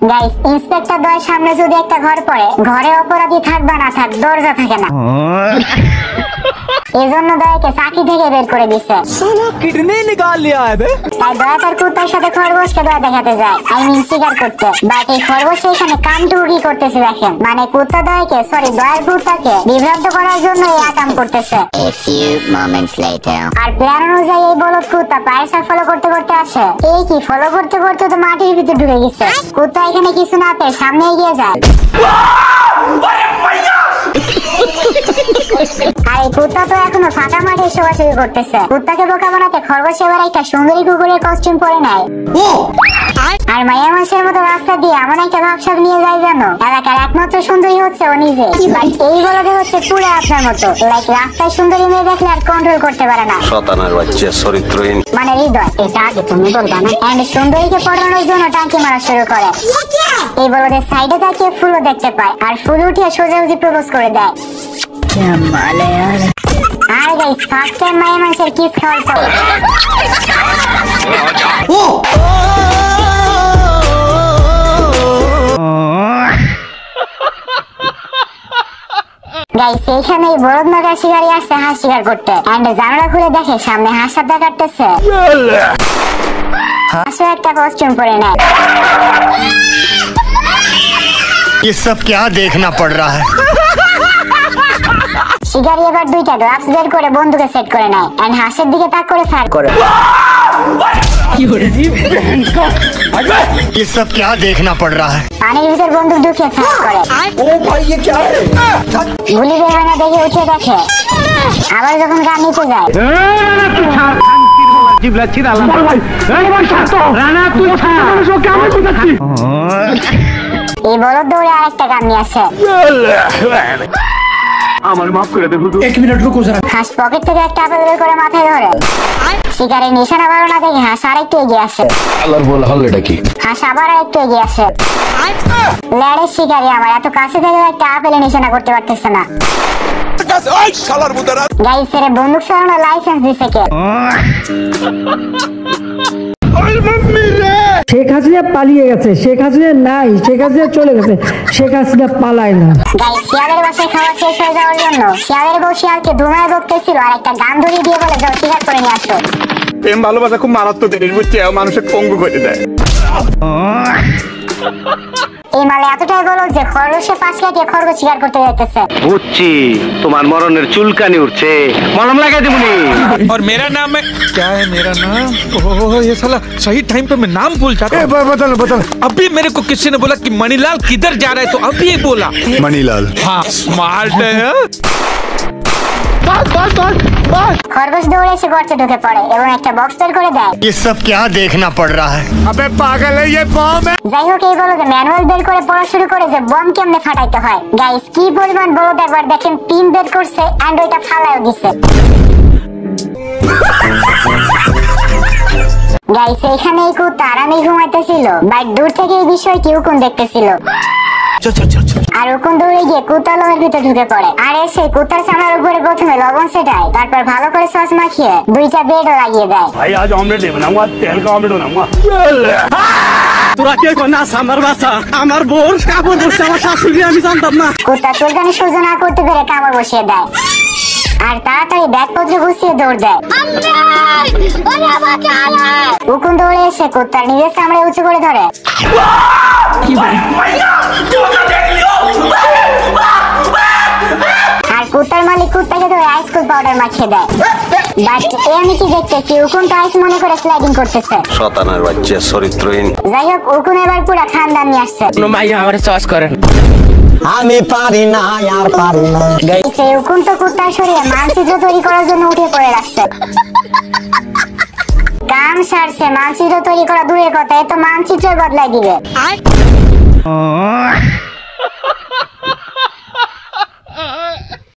Guys, inspector দয়ের সামনে যদি একটা ঘর পড়ে, ঘরে অপরাধী থাক বা না থাক, দরজা থাকে না। এজন্য দয়াকে চাকরি থেকে বের করে দিছে। তাই দয়া তার কুত্তার সাথে খরগোশকে দয়া দেখাতে যায়, শিকার করতে। বাট এই খরগোশ এখানে কামটুকু কি করতেছে দেখেন, মানে কুত্তা দয়াকে, সরি দয়ার কুত্তাকে বিভ্রান্ত করার জন্য এই আকাম করতেছে। আর প্ল্যান অনুযায়ী এই বলদ কুত্তা পায়ের ফলো করতে করতে আসে। এই কি ফলো করতে করতে তো মাটির ভিতরে ঢুকে গেছে। কুত্তা এখানে কিছু না পেয়ে সামনে এগিয়ে যায়। আর এই কুত্তা তো এখনো ফাঁকা মাঠে শোভাশুভি করতেছে। কুত্তাকে বোকা বানাতে খরগোশ এবার একটা সুন্দরী কুকুরের কস্টিউম পরে নেয়। আর মায়া মাসের মতো রাস্তা দিয়ে এমন একটা ভাবসাব নিয়ে যায় যেন এলাকার একমাত্র সুন্দরী হচ্ছে ও নিজে। এই বলদে হচ্ছে পুরো আপনার মতো, লাইক রাস্তায় সুন্দরী মেয়ে দেখলে আর কন্ট্রোল করতে পারে না। শয়তানের বাচ্চা চরিত্রহীন, মানে হৃদয়। এটা আগে তুমি বলবা না। এন্ড সুন্দরীকে পড়ানোর জন্য টাঙ্কি মারা শুরু করে। এই বলদের সাইডে তাকিয়ে ফুলও দেখতে পায়, আর ফুল উঠিয়ে সোজাসুজি প্রপোজ করে দেয়। আর গাইস, ফার্স্ট টাইম মায়া মানুষের কিস খাওয়ার পর গাইস, এইখানে এই বলদ নগর শিকারী আসছে হাঁস শিকার করতে। এন্ড জানালা খুলে দেখে সামনে হাঁস সাদা কাটতেছে। হাঁসও একটা কস্টিউম পরে নেয়। ये सब क्या देखना पड़ रहा है? শিকারী এবার দুইটা গ্লাভস বের করে বন্দুকে সেট করে নেয়। এন্ড হাঁসের দিকে তাক করে ফায়ার করে। ये सब क्या देखना पड़ रहा है? পানির ভিতর বন্দুক ঢুকিয়ে ফায়ার করে। গুলি বের হয় না দেখে উঠে দেখে। আবার যখন গান নিতে যায়, এই বলদ দৌড়ে আরেকটা গান নিয়ে আসে। আমার মাফ করে দে হুজুর, 1 মিনিট রুকো যারা। হাঁস পকেট থেকে একটা আপেল বের করে মাথায় ধরে। শিকারের নিশানা ভালো না দেখে হাঁস আরেকটু এগিয়ে আসে। আল্লাহর বল হল এটা কি? হাঁস আবার আরেকটু এগিয়ে আসে। লেডের শিকারী আমার এত কাছে থেকে একটা আপেলের নিশানা করতে পারতেছে না। গাইস, এর বন্দুক চালানোর লাইসেন্স দিছে কে? শেখ হাসিনা পালিয়ে গেছে। শেখ হাসিনা নাই, শেখ হাসিনা চলে গেছে, শেখ হাসিনা পালায় না। গাইস, শিয়ালের বাসায় খাওয়া শেষ হয়ে যাওয়ার জন্য শিয়ালের বউ শিয়ালকে ধুমায় বকতেছিল, আর একটা গান ধরিয়ে দিয়ে বলে যাও শিকার করে নিয়ে আসো। প্রেম ভালোবাসা খুব মারাত্মক জিনিস, বুঝছে? মানুষের পঙ্গু করে দেয়। এই মালে এতটাই বলো যে খরগোশে 5 লাখে খরগোশ শিকার করতে যাইতেছে। বুঝছি, তোমার মরণের চুলকানি উঠছে, মলম লাগাই দিবনি। और मेरा नाम है क्या है? मेरा नाम, ओह ये साला सही टाइम पे मैं नाम भूल जाता हूँ। बता अभी मेरे को किसी ने बोला कि मणिलाल किधर जा रहा है, तो अभी बोला मणिलाल। हाँ, स्मार्ट है। খরগোশ দৌড়ে এসে গর্তে ঢুকে পড়ে এবং একটা বক্স বের করে দেয়। ये सब क्या देखना पड़ रहा है? अबे पागल है ये बम है। যাই হোক, এই বলদ ম্যানুয়াল বের করে পড়া শুরু করে যে বম কেমনে ফাটাইতে হয়। গাইস, কি পরিমাণ বলদ একবার দেখেন, পিন বের করছে এন্ড ওইটা ফালায়ও দিছে। গাইস, এখানে এই কুত্তা আরামে ঘুমাইতেছিল, বাট দূর থেকে এই বিষয় কি উকুন দেখতেছিল। আর উকুন দৌড়ে গিয়ে কুত্তার লোমের ভিতরে ঢুকে পড়ে। আর এসে কুত্তার চামড়ার উপরে প্রথমে লবণ ছেটায়, তারপর ভালো করে সস মাখিয়ে 2টা ব্রেডও লাগিয়ে দেয়। भाई आज ऑमलेट नहीं बनाऊंगा, तेल का ऑमलेट बनाऊंगा। তোরা কে কোনা আমার বাসা, আমার বোন কাপড় বসে আমার শাশুড়ি, আমি জানতাম না। কুত্তা চুলকানি সহ্য না করতে পেরে কামড় বসিয়ে দেয়, আর তাড়াতাড়ি ব্যাগপত্র গুছিয়ে দৌড় দেয়। উকুন দৌড়ে এসে কুত্তার নিজের চামড়া উঁচু করে ধরে। আর কুত্তার মালিক কুত্তাকে ধরে আইসকুল পাউডার মাখিয়ে দেয়। বাট আমি কি দেখতেছি, উকুন তো আইস মনে করে স্লাইডিং করতেছে। শয়তানের বাচ্চা চরিত্রহীন। যাই হোক, উকুন এবার পুরা খানদান নিয়ে আসছে। মাইয়া আমারে চয়েস করেন, আমি পারি না, আর পারি না। সেই উকুন তো কুত্তার শরীরে মানচিত্র তৈরি করার জন্য উঠে পড়ে রাখছে। কাম সারছে, মানচিত্র তৈরি করা দূরের কথা, এ তো মানচিত্র বদলাই দিবে।